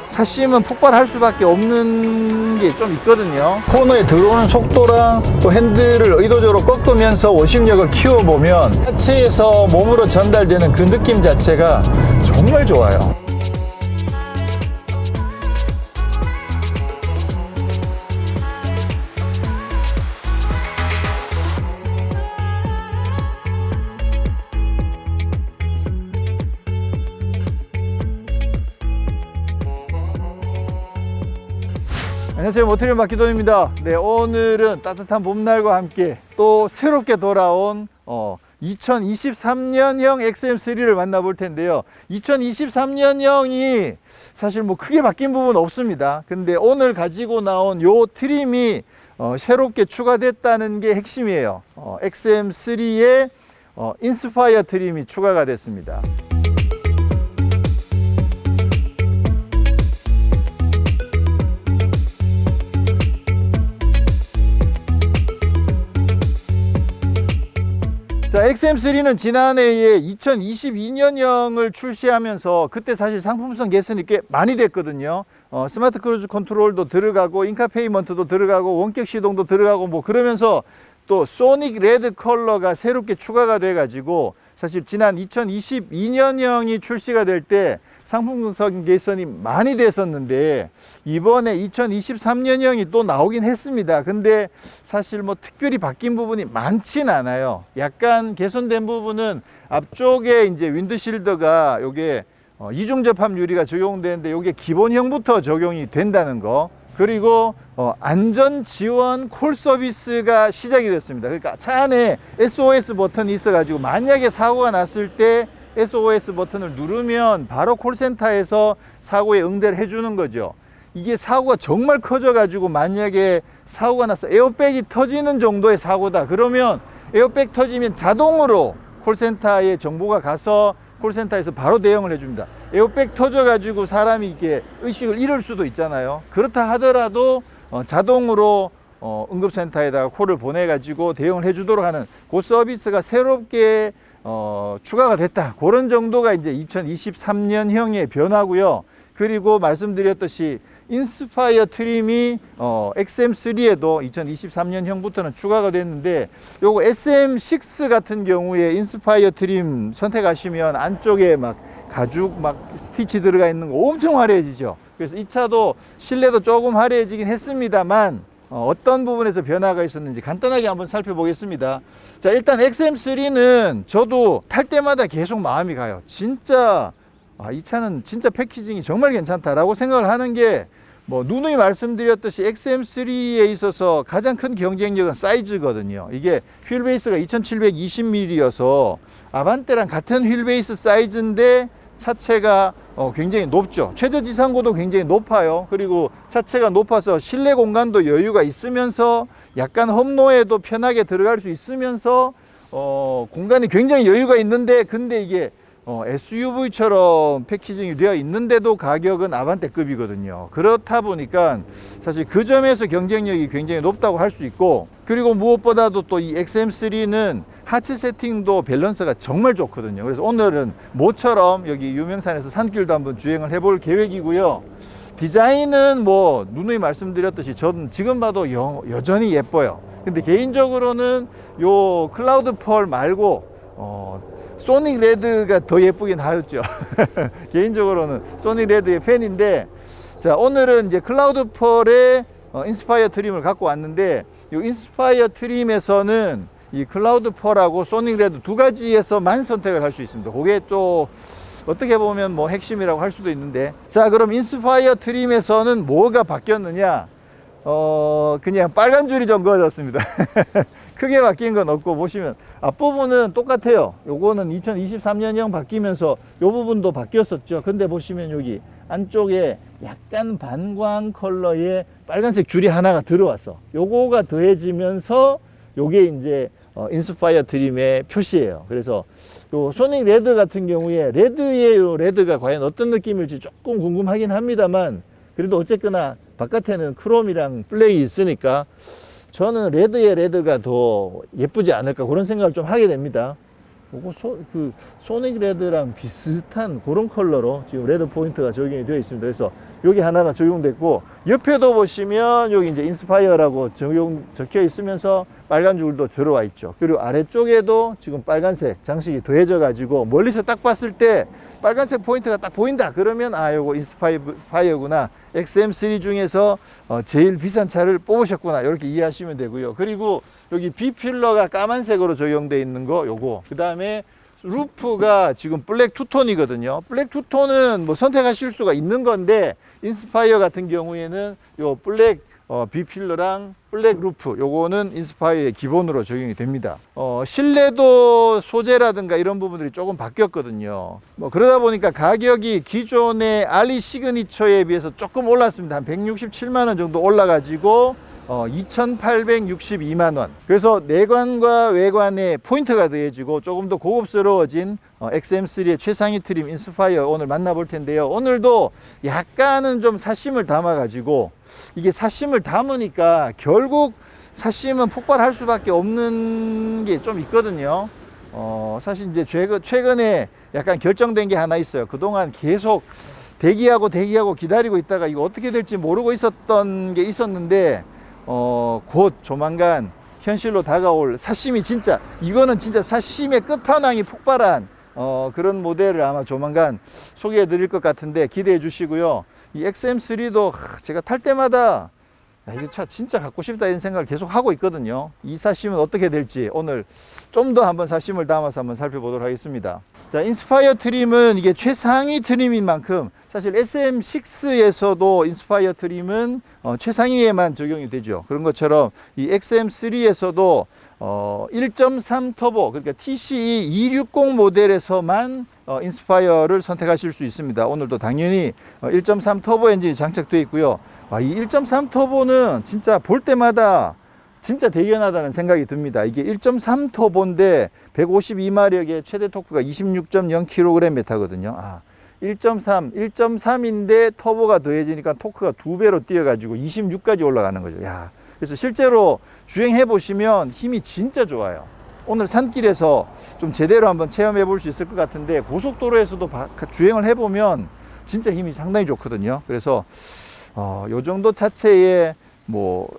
사심은 폭발할 수밖에 없는 게 좀 있거든요. 코너에 들어오는 속도랑 또 핸들을 의도적으로 꺾으면서 원심력을 키워보면 하체에서 몸으로 전달되는 그 느낌 자체가 정말 좋아요. 안녕하세요, 모터리움 박기돈입니다. 네, 오늘은 따뜻한 봄날과 함께 또 새롭게 돌아온 2023년형 XM3를 만나볼 텐데요. 2023년형이 사실 뭐 크게 바뀐 부분은 없습니다. 근데 오늘 가지고 나온 요 트림이 새롭게 추가됐다는 게 핵심이에요. XM3에 인스파이어 트림이 추가가 됐습니다. 자, XM3는 지난해에 2022년형을 출시하면서 그때 사실 상품성 개선이 꽤 많이 됐거든요. 스마트 크루즈 컨트롤도 들어가고 인카페이먼트도 들어가고 원격 시동도 들어가고 뭐 그러면서 또 소닉 레드 컬러가 새롭게 추가가 돼 가지고 사실 지난 2022년형이 출시가 될 때 상품성 개선이 많이 됐었는데 이번에 2023년형이 또 나오긴 했습니다. 근데 사실 뭐 특별히 바뀐 부분이 많진 않아요. 약간 개선된 부분은 앞쪽에 이제 윈드실드가 요게 이중 접합 유리가 적용되는데 요게 기본형부터 적용이 된다는 거. 그리고 안전 지원 콜 서비스가 시작이 됐습니다. 그러니까 차 안에 SOS 버튼이 있어 가지고 만약에 사고가 났을 때 SOS 버튼을 누르면 바로 콜센터에서 사고에 응대를 해주는 거죠. 이게 사고가 정말 커져 가지고 만약에 사고가 나서 에어백이 터지는 정도의 사고다 그러면 에어백 터지면 자동으로 콜센터에 정보가 가서 콜센터에서 바로 대응을 해줍니다. 에어백 터져 가지고 사람이 이렇게 의식을 잃을 수도 있잖아요. 그렇다 하더라도 자동으로 응급센터에다가 콜을 보내 가지고 대응을 해주도록 하는 그 서비스가 새롭게 추가가 됐다. 그런 정도가 이제 2023년형의 변화고요. 그리고 말씀드렸듯이 인스파이어 트림이 XM3에도 2023년형부터는 추가가 됐는데 요거 SM6 같은 경우에 인스파이어 트림 선택하시면 안쪽에 막 가죽 막 스티치 들어가 있는 거 엄청 화려해지죠. 그래서 이 차도 실내도 조금 화려해지긴 했습니다만 어떤 부분에서 변화가 있었는지 간단하게 한번 살펴보겠습니다. 자, 일단 XM3는 저도 탈 때마다 계속 마음이 가요. 진짜 이 차는 진짜 패키징이 정말 괜찮다라고 생각을 하는 게 뭐 누누이 말씀드렸듯이 XM3에 있어서 가장 큰 경쟁력은 사이즈거든요. 이게 휠 베이스가 2720mm여서 아반떼랑 같은 휠 베이스 사이즈인데 차체가 굉장히 높죠. 최저 지상고도 굉장히 높아요. 그리고 차체가 높아서 실내 공간도 여유가 있으면서 약간 험로에도 편하게 들어갈 수 있으면서 공간이 굉장히 여유가 있는데 근데 이게 SUV처럼 패키징이 되어 있는데도 가격은 아반떼급이거든요. 그렇다 보니까 사실 그 점에서 경쟁력이 굉장히 높다고 할 수 있고 그리고 무엇보다도 또 이 XM3는 하체 세팅도 밸런스가 정말 좋거든요. 그래서 오늘은 모처럼 여기 유명산에서 산길도 한번 주행을 해볼 계획이고요. 디자인은 뭐 누누이 말씀드렸듯이 저는 지금 봐도 여전히 예뻐요. 근데 개인적으로는 요 클라우드 펄 말고 소닉 레드가 더 예쁘긴 하였죠. 개인적으로는 소닉 레드의 팬인데 자, 오늘은 이제 클라우드 펄의 인스파이어 트림을 갖고 왔는데 이 인스파이어 트림에서는 이 클라우드 펄하고 소닉 레드 두 가지에서만 선택을 할 수 있습니다. 그게 또 어떻게 보면 뭐 핵심이라고 할 수도 있는데 자, 그럼 인스파이어 트림에서는 뭐가 바뀌었느냐? 그냥 빨간 줄이 좀 그어졌습니다. 크게 바뀐 건 없고 보시면 앞부분은 똑같아요. 요거는 2023년형 바뀌면서 요 부분도 바뀌었었죠. 근데 보시면 여기 안쪽에 약간 반광 컬러의 빨간색 줄이 하나가 들어왔어. 요거가 더해지면서 요게 이제 인스파이어 트림의 표시예요. 그래서 요 소닉 레드 같은 경우에 레드의 요 레드가 과연 어떤 느낌일지 조금 궁금하긴 합니다만 그래도 어쨌거나 바깥에는 크롬이랑 플레이 있으니까 저는 레드의 레드가 더 예쁘지 않을까 그런 생각을 좀 하게 됩니다. 요거 그 소닉 레드랑 비슷한 그런 컬러로 지금 레드 포인트가 적용이 되어 있습니다. 그래서 여기 하나가 적용됐고, 옆에도 보시면 여기 이제 인스파이어라고 적혀 있으면서 빨간 줄도 들어와 있죠. 그리고 아래쪽에도 지금 빨간색 장식이 더해져 가지고 멀리서 딱 봤을 때 빨간색 포인트가 딱 보인다 그러면 요거 인스파이어구나, XM3 중에서 제일 비싼 차를 뽑으셨구나, 이렇게 이해하시면 되고요. 그리고 여기 B필러가 까만색으로 적용되어 있는 거 요거, 그 다음에 루프가 지금 블랙 투톤이거든요. 블랙 투톤은 뭐 선택하실 수가 있는 건데, 인스파이어 같은 경우에는 요 블랙 B필러랑 블랙 루프 요거는 인스파이어의 기본으로 적용이 됩니다. 실내도 소재라든가 이런 부분들이 조금 바뀌었거든요. 뭐 그러다 보니까 가격이 기존의 알리 시그니처에 비해서 조금 올랐습니다. 한 167만 원 정도 올라가지고 2,862만 원. 그래서 내관과 외관에 포인트가 더해지고 조금 더 고급스러워진 XM3의 최상위 트림 인스파이어 오늘 만나볼 텐데요. 오늘도 약간은 좀 사심을 담아 가지고, 이게 사심을 담으니까 결국 사심은 폭발할 수밖에 없는 게 좀 있거든요. 사실 이제 최근에 약간 결정된 게 하나 있어요. 그동안 계속 대기하고 기다리고 있다가 이거 어떻게 될지 모르고 있었던 게 있었는데, 곧 조만간 현실로 다가올 사심이 진짜, 이거는 진짜 사심의 끝판왕이 폭발한 그런 모델을 아마 조만간 소개해 드릴 것 같은데 기대해 주시고요. 이 XM3도 제가 탈 때마다 이거 차 진짜 갖고 싶다 이런 생각을 계속 하고 있거든요. 이 사심은 어떻게 될지 오늘 좀 더 한번 사심을 담아서 한번 살펴보도록 하겠습니다. 자, 인스파이어 트림은 이게 최상위 트림인 만큼 사실 SM6에서도 인스파이어 트림은 최상위에만 적용이 되죠. 그런 것처럼 이 XM3에서도 1.3 터보, 그러니까 TCE 260 모델에서만 인스파이어를 선택하실 수 있습니다. 오늘도 당연히 1.3 터보 엔진이 장착되어 있고요. 이 1.3 터보는 진짜 볼 때마다 진짜 대견하다는 생각이 듭니다. 이게 1.3 터보인데 152마력의 최대 토크가 26.0kgm 타거든요. 1.3인데 터보가 더해지니까 토크가 2배로 뛰어가지고 26까지 올라가는 거죠. 그래서 실제로 주행해 보시면 힘이 진짜 좋아요. 오늘 산길에서 좀 제대로 한번 체험해 볼 수 있을 것 같은데, 고속도로에서도 주행을 해보면 진짜 힘이 상당히 좋거든요. 그래서 요 정도 자체에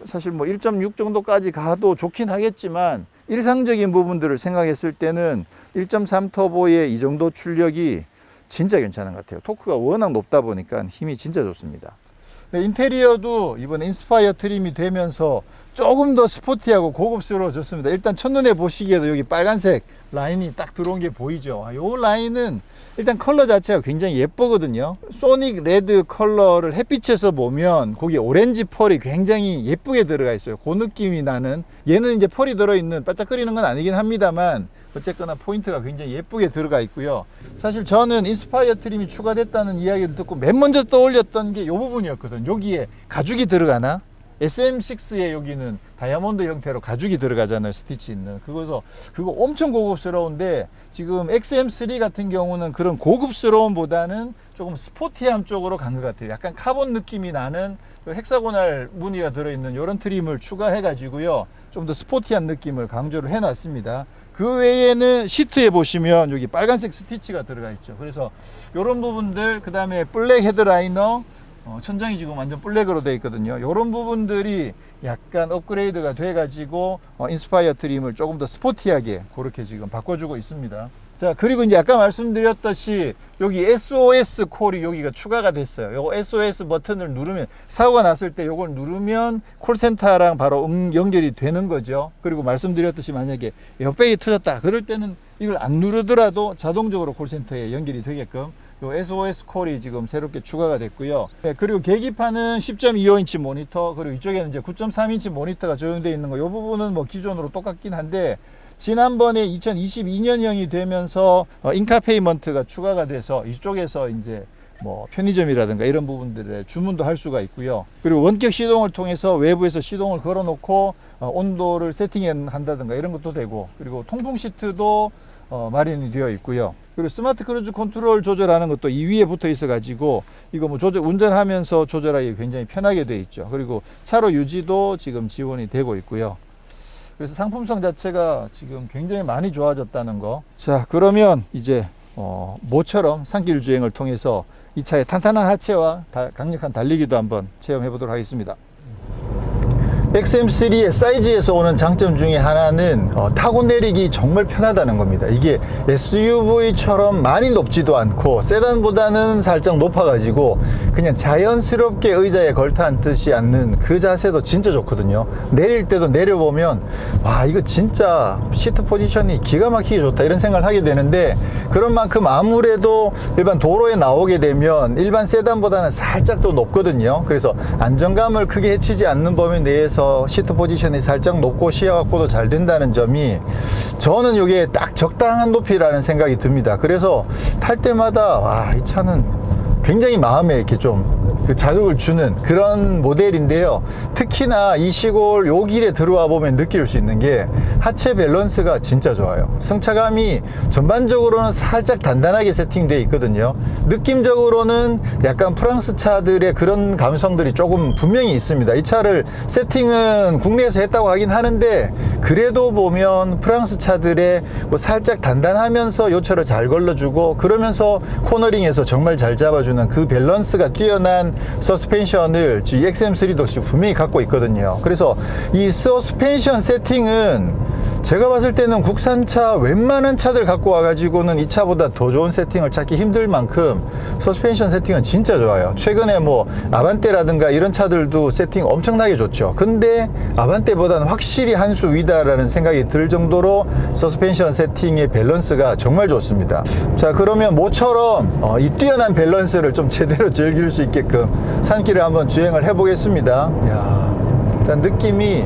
사실 1.6 정도까지 가도 좋긴 하겠지만, 일상적인 부분들을 생각했을 때는 1.3 터보의 이 정도 출력이 진짜 괜찮은 것 같아요. 토크가 워낙 높다 보니까 힘이 진짜 좋습니다. 인테리어도 이번에 인스파이어 트림이 되면서 조금 더 스포티하고 고급스러워졌습니다. 일단 첫눈에 보시기에도 여기 빨간색 라인이 딱 들어온 게 보이죠. 이 라인은 일단 컬러 자체가 굉장히 예쁘거든요. 소닉 레드 컬러를 햇빛에서 보면 거기 오렌지 펄이 굉장히 예쁘게 들어가 있어요. 그 느낌이 나는, 얘는 이제 펄이 들어있는, 반짝거리는 건 아니긴 합니다만 어쨌거나 포인트가 굉장히 예쁘게 들어가 있고요. 사실 저는 인스파이어 트림이 추가됐다는 이야기를 듣고 맨 먼저 떠올렸던 게 이 부분이었거든요. 여기에 가죽이 들어가나? SM6에 여기는 다이아몬드 형태로 가죽이 들어가잖아요. 스티치 있는. 그거 엄청 고급스러운데, 지금 XM3 같은 경우는 그런 고급스러움보다는 조금 스포티함 쪽으로 간 것 같아요. 약간 카본 느낌이 나는 헥사고날 무늬가 들어있는 이런 트림을 추가해 가지고요, 좀 더 스포티한 느낌을 강조를 해 놨습니다. 그 외에는 시트에 보시면 여기 빨간색 스티치가 들어가 있죠. 그래서 이런 부분들, 그 다음에 블랙 헤드라이너, 천장이 지금 완전 블랙으로 되어 있거든요. 이런 부분들이 약간 업그레이드가 돼 가지고 인스파이어 트림을 조금 더 스포티하게 그렇게 지금 바꿔주고 있습니다. 자, 그리고 이제 아까 말씀드렸듯이 여기 SOS 콜이 여기가 추가가 됐어요. 요거 SOS 버튼을 누르면, 사고가 났을 때 요걸 누르면 콜센터랑 바로 연결이 되는 거죠. 그리고 말씀드렸듯이 만약에 옆백이 터졌다 그럴 때는 이걸 안 누르더라도 자동적으로 콜센터에 연결이 되게끔 요 SOS 콜이 지금 새롭게 추가가 됐고요. 그리고 계기판은 10.25인치 모니터, 그리고 이쪽에는 이제 9.3인치 모니터가 적용되어 있는 거, 요 부분은 기존으로 똑같긴 한데, 지난번에 2022년형이 되면서 인카페이먼트가 추가가 돼서 이쪽에서 이제 편의점이라든가 이런 부분들에 주문도 할 수가 있고요. 그리고 원격 시동을 통해서 외부에서 시동을 걸어 놓고 온도를 세팅한다든가 이런 것도 되고, 그리고 통풍 시트도 마련이 되어 있고요. 그리고 스마트 크루즈 컨트롤 조절하는 것도 이 위에 붙어 있어 가지고 이거 운전하면서 조절하기 굉장히 편하게 되어 있죠. 그리고 차로 유지도 지금 지원이 되고 있고요. 그래서 상품성 자체가 지금 굉장히 많이 좋아졌다는 거. 자, 그러면 이제 모처럼 산길 주행을 통해서 이 차의 탄탄한 하체와 강력한 달리기도 한번 체험해 보도록 하겠습니다. XM3의 사이즈에서 오는 장점 중에 하나는 타고 내리기 정말 편하다는 겁니다. 이게 SUV처럼 많이 높지도 않고 세단보다는 살짝 높아가지고 그냥 자연스럽게 의자에 걸터 앉듯이 앉는 그 자세도 진짜 좋거든요. 내릴 때도 내려보면 와, 이거 진짜 시트 포지션이 기가 막히게 좋다 이런 생각을 하게 되는데, 그런 만큼 아무래도 일반 도로에 나오게 되면 일반 세단보다는 살짝 더 높거든요. 그래서 안정감을 크게 해치지 않는 범위 내에서 시트 포지션이 살짝 높고 시야 확보도 잘 된다는 점이 저는 이게 딱 적당한 높이라는 생각이 듭니다. 그래서 탈 때마다 와, 이 차는 굉장히 마음에 이렇게 좀 그 자극을 주는 그런 모델인데요. 특히나 이 시골 요 길에 들어와 보면 느낄 수 있는 게 하체 밸런스가 진짜 좋아요. 승차감이 전반적으로는 살짝 단단하게 세팅되어 있거든요. 느낌적으로는 약간 프랑스 차들의 그런 감성들이 조금 분명히 있습니다. 이 차를 세팅은 국내에서 했다고 하긴 하는데, 그래도 보면 프랑스 차들의 뭐 살짝 단단하면서 요철을 잘 걸러주고 그러면서 코너링에서 정말 잘 잡아주는 그 밸런스가 뛰어난 서스펜션을 XM3도 지금 분명히 갖고 있거든요. 그래서 이 서스펜션 세팅은 제가 봤을 때는 국산차 웬만한 차들 갖고 와가지고는 이 차보다 더 좋은 세팅을 찾기 힘들 만큼 서스펜션 세팅은 진짜 좋아요. 최근에 뭐 아반떼라든가 이런 차들도 세팅 엄청나게 좋죠. 근데 아반떼보다는 확실히 한 수 위다라는 생각이 들 정도로 서스펜션 세팅의 밸런스가 정말 좋습니다. 자, 그러면 모처럼 이 뛰어난 밸런스를 좀 제대로 즐길 수 있게끔 산길을 한번 주행을 해보겠습니다. 야, 일단 느낌이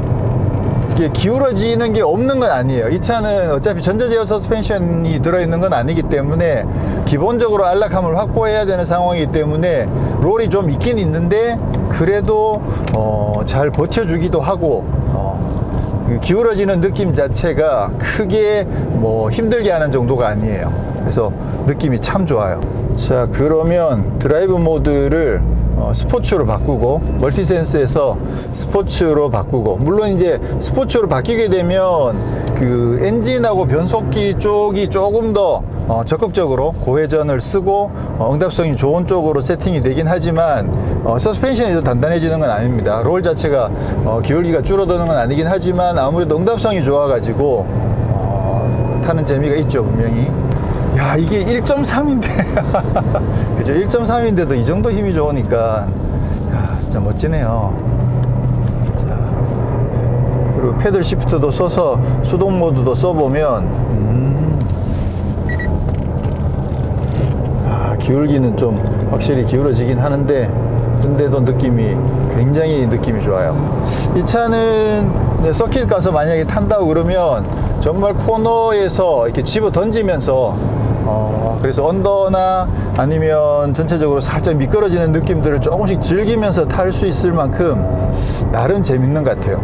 기울어지는 게 없는 건 아니에요. 이 차는 어차피 전자제어 서스펜션이 들어있는 건 아니기 때문에 기본적으로 안락함을 확보해야 되는 상황이기 때문에 롤이 좀 있긴 있는데, 그래도 잘 버텨주기도 하고 그 기울어지는 느낌 자체가 크게 뭐 힘들게 하는 정도가 아니에요. 그래서 느낌이 참 좋아요. 자, 그러면 드라이브 모드를 스포츠로 바꾸고, 멀티센스에서 스포츠로 바꾸고, 물론 이제 스포츠로 바뀌게 되면 그 엔진하고 변속기 쪽이 조금 더 적극적으로 고회전을 쓰고 응답성이 좋은 쪽으로 세팅이 되긴 하지만 서스펜션이 더 단단해지는 건 아닙니다. 롤 자체가 기울기가 줄어드는 건 아니긴 하지만 아무래도 응답성이 좋아가지고 타는 재미가 있죠, 분명히. 야, 이게 1.3인데 그죠? 1.3인데도 이 정도 힘이 좋으니까 야, 진짜 멋지네요. 자, 그리고 패들 시프트도 써서 수동 모드도 써보면 기울기는 좀 확실히 기울어지긴 하는데, 근데도 느낌이 굉장히 좋아요. 이 차는 서킷 가서 만약에 탄다고 그러면 정말 코너에서 이렇게 집어 던지면서 그래서 언더나 아니면 전체적으로 살짝 미끄러지는 느낌들을 조금씩 즐기면서 탈 수 있을 만큼 나름 재밌는 것 같아요.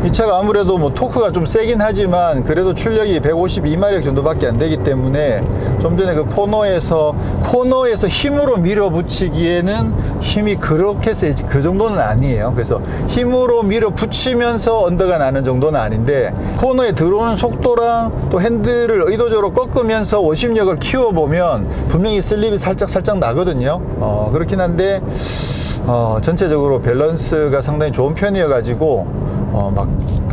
이 차가 아무래도 뭐 토크가 좀 세긴 하지만 그래도 출력이 152마력 정도밖에 안 되기 때문에 좀 전에 그 코너에서 힘으로 밀어붙이기에는 힘이 그렇게 세지 그 정도는 아니에요. 그래서 힘으로 밀어붙이면서 언더가 나는 정도는 아닌데, 코너에 들어오는 속도랑 또 핸들을 의도적으로 꺾으면서 원심력을 키워보면 분명히 슬립이 살짝 나거든요. 그렇긴 한데 전체적으로 밸런스가 상당히 좋은 편이어 가지고 막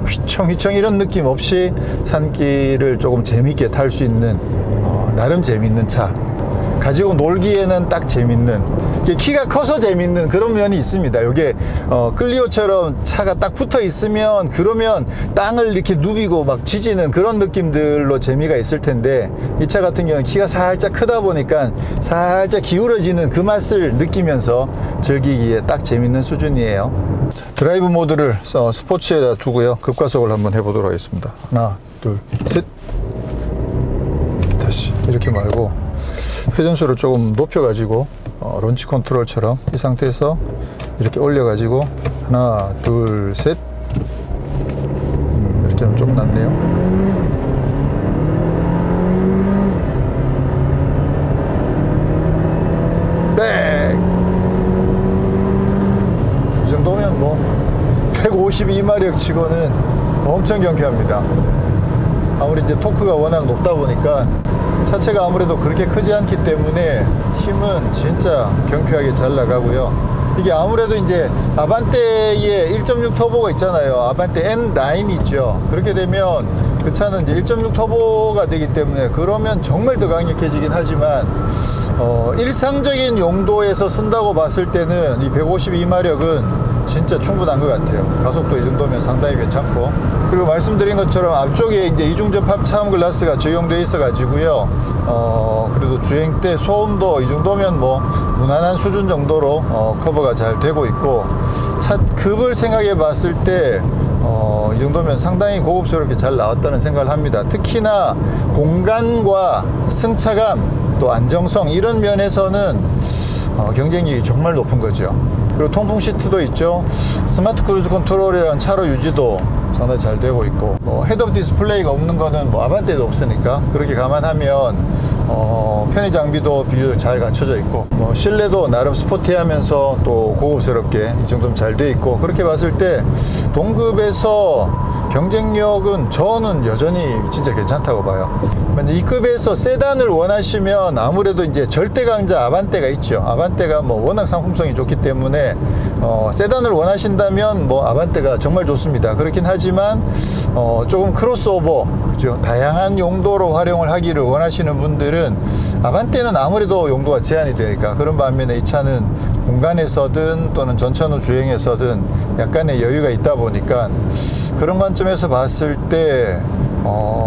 휘청휘청 이런 느낌 없이 산길을 조금 재밌게 탈 수 있는 나름 재밌는 차, 가지고 놀기에는 딱 재밌는, 키가 커서 재밌는 그런 면이 있습니다. 이게 클리오처럼 차가 딱 붙어 있으면 그러면 땅을 이렇게 누비고 막 지지는 그런 느낌들로 재미가 있을 텐데, 이 차 같은 경우는 키가 살짝 크다 보니까 살짝 기울어지는 그 맛을 느끼면서 즐기기에 딱 재밌는 수준이에요. 드라이브 모드를 스포츠에다 두고요, 급가속을 한번 해보도록 하겠습니다. 하나, 둘, 셋. 다시 이렇게 말고 회전수를 조금 높여가지고 런치 컨트롤처럼 이 상태에서 이렇게 올려가지고 하나, 둘, 셋. 이렇게 하면 좀 낫네요. 백! 이 정도면 뭐 152마력 치고는 엄청 경쾌합니다. 아무리 이제 토크가 워낙 높다 보니까 차체가 아무래도 그렇게 크지 않기 때문에 힘은 진짜 경쾌하게 잘 나가고요. 이게 아무래도 이제 아반떼에 1.6 터보가 있잖아요. 아반떼 N 라인 있죠. 그렇게 되면 그 차는 이제 1.6 터보가 되기 때문에 그러면 정말 더 강력해지긴 하지만 일상적인 용도에서 쓴다고 봤을 때는 이 152마력은 진짜 충분한 것 같아요. 가속도 이 정도면 상당히 괜찮고, 그리고 말씀드린 것처럼 앞쪽에 이제 이중접합 차음 글라스가 적용되어 있어 가지고요. 그래도 주행 때 소음도 이 정도면 뭐 무난한 수준 정도로 커버가 잘 되고 있고, 차 급을 생각해 봤을 때 이 정도면 상당히 고급스럽게 잘 나왔다는 생각을 합니다. 특히나 공간과 승차감 또 안정성 이런 면에서는 경쟁력이 정말 높은 거죠. 그리고 통풍 시트도 있죠. 스마트 크루즈 컨트롤이랑 차로 유지도 상당히 잘 되고 있고, 뭐 헤드업 디스플레이가 없는 거는 뭐 아반떼도 없으니까 그렇게 감안하면 편의 장비도 비교적 잘 갖춰져 있고, 뭐 실내도 나름 스포티하면서 또 고급스럽게 이 정도면 잘 돼 있고, 그렇게 봤을 때 동급에서 경쟁력은 저는 여전히 진짜 괜찮다고 봐요. 이 급에서 세단을 원하시면 아무래도 이제 절대 강자 아반떼가 있죠. 아반떼가 뭐 워낙 상품성이 좋기 때문에 세단을 원하신다면 뭐 아반떼가 정말 좋습니다. 그렇긴 하지만 조금 크로스오버, 그죠? 다양한 용도로 활용을 하기를 원하시는 분들은 아반떼는 아무래도 용도가 제한이 되니까, 그런 반면에 이 차는 공간에서든 또는 전천후 주행에서든 약간의 여유가 있다 보니까 그런 관점에서 봤을 때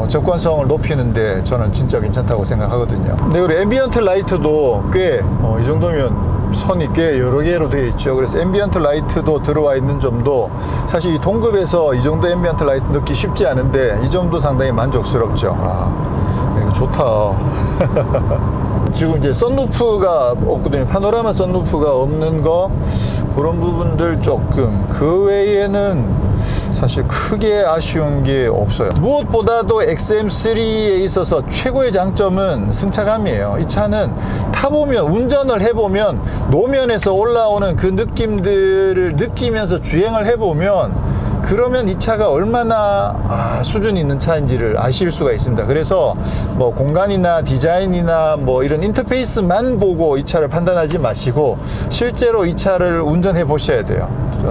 접근성을 높이는데 저는 진짜 괜찮다고 생각하거든요. 근데 그리고 앰비언트 라이트도 꽤 이 정도면 선이 꽤 여러 개로 되어 있죠. 그래서 앰비언트 라이트도 들어와 있는 점도 사실 이 동급에서 이 정도 앰비언트 라이트 넣기 쉽지 않은데 이 점도 상당히 만족스럽죠. 이거 좋다. 지금 이제 썬루프가 없거든요. 파노라마 썬루프가 없는 거, 그런 부분들 조금, 그 외에는 사실 크게 아쉬운 게 없어요. 무엇보다도 XM3에 있어서 최고의 장점은 승차감이에요. 이 차는 타보면, 운전을 해보면 노면에서 올라오는 그 느낌들을 느끼면서 주행을 해보면, 그러면 이 차가 얼마나 수준이 있는 차인지를 아실 수가 있습니다. 그래서 뭐 공간이나 디자인이나 뭐 이런 인터페이스만 보고 이 차를 판단하지 마시고 실제로 이 차를 운전해 보셔야 돼요.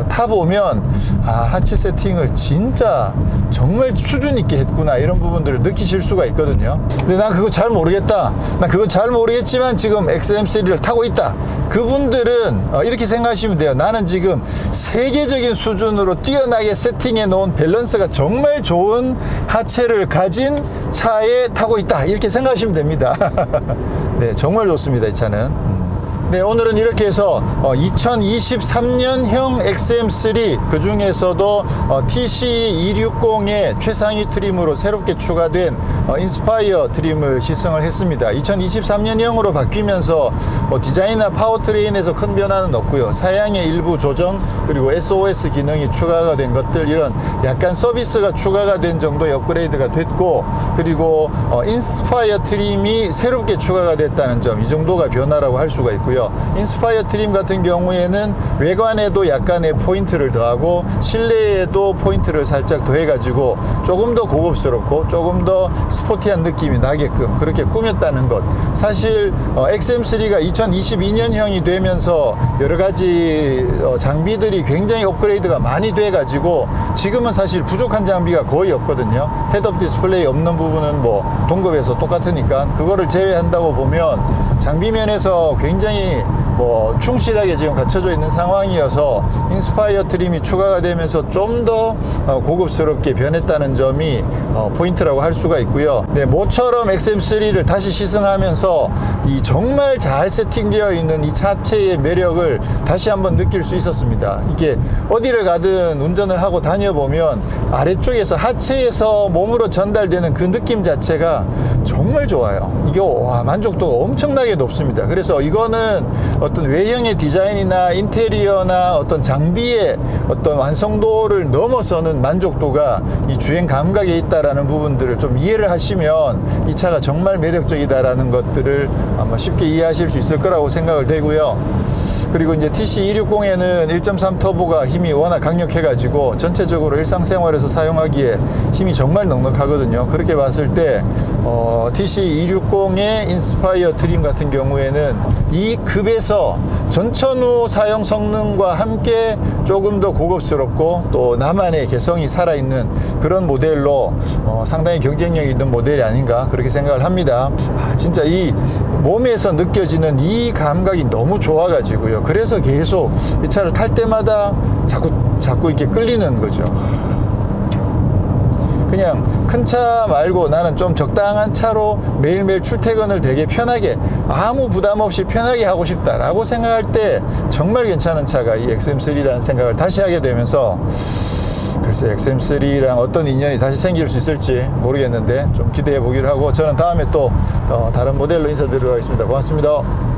타보면 하체 세팅을 진짜 정말 수준 있게 했구나, 이런 부분들을 느끼실 수가 있거든요. 근데 난 그거 잘 모르겠다, 난 그거 잘 모르겠지만 지금 XM3를 타고 있다, 그분들은 이렇게 생각하시면 돼요. 나는 지금 세계적인 수준으로 뛰어나게 세팅해 놓은 밸런스가 정말 좋은 하체를 가진 차에 타고 있다, 이렇게 생각하시면 됩니다. 네, 정말 좋습니다, 이 차는. 네, 오늘은 이렇게 해서 2023년형 XM3, 그 중에서도 TC260의 최상위 트림으로 새롭게 추가된 인스파이어 트림을 시승을 했습니다. 2023년형으로 바뀌면서 디자인이나 파워트레인에서 큰 변화는 없고요. 사양의 일부 조정, 그리고 SOS 기능이 추가가 된 것들, 이런 약간 서비스가 추가가 된 정도의 업그레이드가 됐고, 그리고 인스파이어 트림이 새롭게 추가가 됐다는 점, 이 정도가 변화라고 할 수가 있고요. 인스파이어 트림 같은 경우에는 외관에도 약간의 포인트를 더하고 실내에도 포인트를 살짝 더해가지고 조금 더 고급스럽고 조금 더 스포티한 느낌이 나게끔 그렇게 꾸몄다는 것. 사실 XM3가 2022년형이 되면서 여러가지 장비들이 굉장히 업그레이드가 많이 돼가지고 지금은 사실 부족한 장비가 거의 없거든요. 헤드업 디스플레이 없는 부분은 뭐 동급에서 똑같으니까 그거를 제외한다고 보면 장비 면에서 굉장히 뭐 충실하게 지금 갖춰져 있는 상황이어서 인스파이어 트림이 추가가 되면서 좀 더 고급스럽게 변했다는 점이 포인트라고 할 수가 있고요. 네, 모처럼 XM3를 다시 시승하면서 이 정말 잘 세팅되어 있는 이 차체의 매력을 다시 한번 느낄 수 있었습니다. 이게 어디를 가든 운전을 하고 다녀보면 아래쪽에서 하체에서 몸으로 전달되는 그 느낌 자체가 정말 좋아요. 이게 만족도가 엄청나게 높습니다. 그래서 이거는 어떤 외형의 디자인이나 인테리어나 어떤 장비의 어떤 완성도를 넘어서는 만족도가 이 주행 감각에 있다라는 부분들을 좀 이해를 하시면 이 차가 정말 매력적이다라는 것들을 아마 쉽게 이해하실 수 있을 거라고 생각을 되고요. 그리고 이제 TC260에는 1.3 터보가 힘이 워낙 강력해가지고 전체적으로 일상생활에서 사용하기에 힘이 정말 넉넉하거든요. 그렇게 봤을 때 TC260의 인스파이어 트림 같은 경우에는 이 급에서 전천후 사용 성능과 함께 조금 더 고급스럽고 또 나만의 개성이 살아있는 그런 모델로 상당히 경쟁력 있는 모델이 아닌가 그렇게 생각을 합니다. 진짜 이 몸에서 느껴지는 이 감각이 너무 좋아가지고요. 그래서 계속 이 차를 탈 때마다 자꾸 이렇게 끌리는 거죠. 그냥 큰 차 말고 나는 좀 적당한 차로 매일매일 출퇴근을 되게 편하게 아무 부담 없이 편하게 하고 싶다라고 생각할 때 정말 괜찮은 차가 이 XM3라는 생각을 다시 하게 되면서 글쎄 XM3랑 어떤 인연이 다시 생길 수 있을지 모르겠는데 좀 기대해 보기로 하고 저는 다음에 또 다른 모델로 인사드리도록 하겠습니다. 고맙습니다.